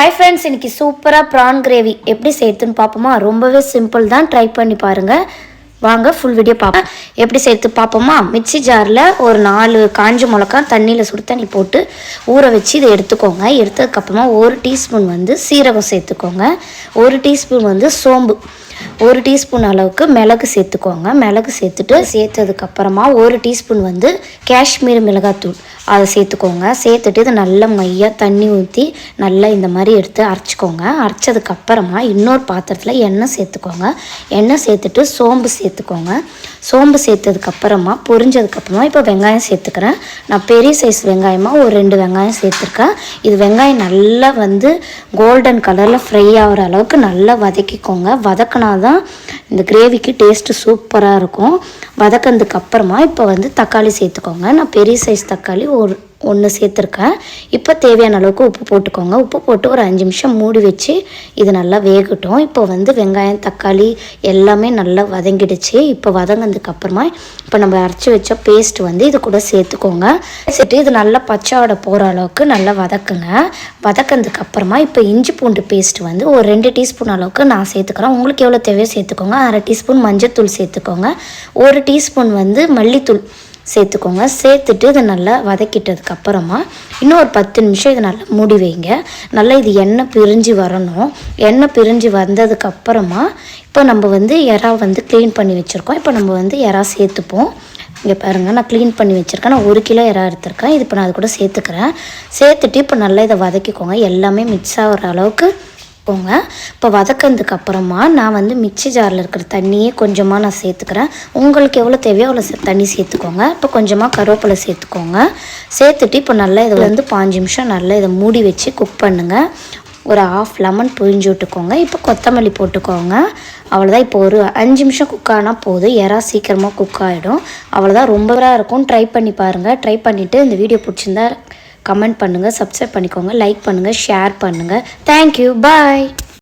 hi friends इनकी सूपरा प्रान gravy எப்படி செய்யறதுன்னு பாப்போமா ரொம்பவே சிம்பிள் தான் ட்ரை பண்ணி பாருங்க வாங்க ஃபுல் வீடியோ பாப்போம் எப்படி செய்யறது பாப்போமா மிக்ஸி ஜார்ல ஒரு 4 காஞ்ச மிளகாய் தண்ணில சுடு தண்ணி போட்டு ஊற வச்சு இத எடுத்துக்கோங்க எடுத்ததுக்கு அப்புறமா 1 டீஸ்பூன் வந்து சீரகம் சேர்த்துக்கோங்க 1 டீஸ்பூன் வந்து சோம்பு 1 டீஸ்பூன் அளவுக்கு மிளகு சேர்த்துக்கோங்க மிளகு சேர்த்ததுக்கு அப்புறமா 1 டீஸ்பூன் வந்து காஷ்மீரி மிளகாய்த்தூள் அதை சேர்த்துக்கோங்க சேர்த்துட்டு இதை நல்லா மையா தண்ணி ஊற்றி நல்லா இந்த மாதிரி எடுத்து அரைச்சிக்கோங்க அரைச்சதுக்கு அப்புறமா இன்னொரு பாத்திரத்தில் எண்ணெய் சேர்த்துக்கோங்க எண்ணெய் சேர்த்துட்டு சோம்பு சேர்த்துக்கோங்க சோம்பு சேர்த்ததுக்கு அப்புறமா பொரிஞ்சதுக்கு அப்புறமா இப்போ வெங்காயம் சேர்த்துக்கிறேன் நான் பெரிய சைஸ் வெங்காயமாக ஒரு 2 வெங்காயம் சேர்த்துருக்கேன் இது வெங்காயம் நல்லா வந்து கோல்டன் கலரில் ஃப்ரை ஆகிற அளவுக்கு நல்லா வதக்கிக்கோங்க வதக்கினா தான் இந்த கிரேவிக்கு டேஸ்ட்டு சூப்பராக இருக்கும் வதக்கினதுக்கு அப்புறமா இப்போ வந்து தக்காளி சேர்த்துக்கோங்க நான் பெரிய சைஸ் தக்காளி ஒன்று சேர்த்துருக்கேன் இப்போ தேவையான அளவுக்கு உப்பு போட்டுக்கோங்க உப்பு போட்டு ஒரு 5 நிமிஷம் மூடி வச்சு இது நல்லா வேகட்டும் இப்போ வந்து வெங்காயம் தக்காளி எல்லாமே நல்லா வதங்கிடுச்சு இப்போ வதங்கினதுக்கு அப்புறமா இப்போ நம்ம அரைச்சி வச்ச பேஸ்ட் வந்து இது கூட சேர்த்துக்கோங்க சேர்த்து இது நல்லா பச்சை வாடை போகிற அளவுக்கு நல்லா வதக்குங்க வதக்கினதுக்கு அப்புறமா இப்போ இஞ்சி பூண்டு பேஸ்ட் வந்து ஒரு 2 டீஸ்பூன் அளவுக்கு நான் சேர்த்துக்கிறேன் உங்களுக்கு எவ்வளோ தேவையோ சேர்த்துக்கோங்க அரை டீஸ்பூன் மஞ்சத்தூள் சேர்த்துக்கோங்க 1 டீஸ்பூன் வந்து மல்லித்தூள் சேர்த்துக்கோங்க சேர்த்துட்டு இதை நல்லா வதக்கிட்டதுக்கு அப்புறமா இன்னும் ஒரு 10 நிமிஷம் இதை நல்லா மூடி வைங்க நல்லா இது எண்ணெய் பிரிஞ்சு வரணும் எண்ணெய் பிரிஞ்சு வந்ததுக்கு அப்புறமா இப்போ நம்ம வந்து எறா வந்து க்ளீன் பண்ணி வச்சுருக்கோம் இப்போ நம்ம வந்து எறா சேர்த்துப்போம் இங்கே பாருங்கள் நான் க்ளீன் பண்ணி வச்சுருக்கேன் நான் 1 கிலோ எறா எடுத்துருக்கேன் இது இப்போ நான் அது கூட சேர்த்துக்கிறேன் சேர்த்துட்டு இப்போ நல்லா இதை வதக்கிக்கோங்க எல்லாமே மிக்ஸ் ஆகிற அளவுக்கு இப்போ வதக்கினதுக்கு அப்புறமா நான் வந்து மிக்ஸி ஜாரில் இருக்கிற தண்ணியே கொஞ்சமாக நான் சேர்த்துக்கிறேன் உங்களுக்கு எவ்வளோ தேவையோ அவ்வளோ தண்ணி சேர்த்துக்கோங்க இப்போ கொஞ்சமாக கருவேப்பிலை சேர்த்துக்கோங்க சேர்த்துட்டு இப்போ நல்லா இதில் வந்து 5 நிமிஷம் நல்லா இதை மூடி வச்சு குக் பண்ணுங்கள் ஒரு 1/2 லெமன் புழிஞ்சு விட்டுக்கோங்க இப்போ கொத்தமல்லி போட்டுக்கோங்க அவ்வளோதான் இப்போ ஒரு 5 நிமிஷம் குக் ஆனால் போதும் எறா சீக்கிரமாக குக் ஆகிடும் அவ்வளோதான் ரொம்பவே இருக்கும் ட்ரை பண்ணி பாருங்கள் ட்ரை பண்ணிவிட்டு இந்த வீடியோ பிடிச்சிருந்தா கமெண்ட் பண்ணுங்கள் சப்ஸ்கிரைப் பண்ணிக்கோங்க லைக் பண்ணுங்கள் ஷேர் பண்ணுங்கள் தேங்க்யூ பாய்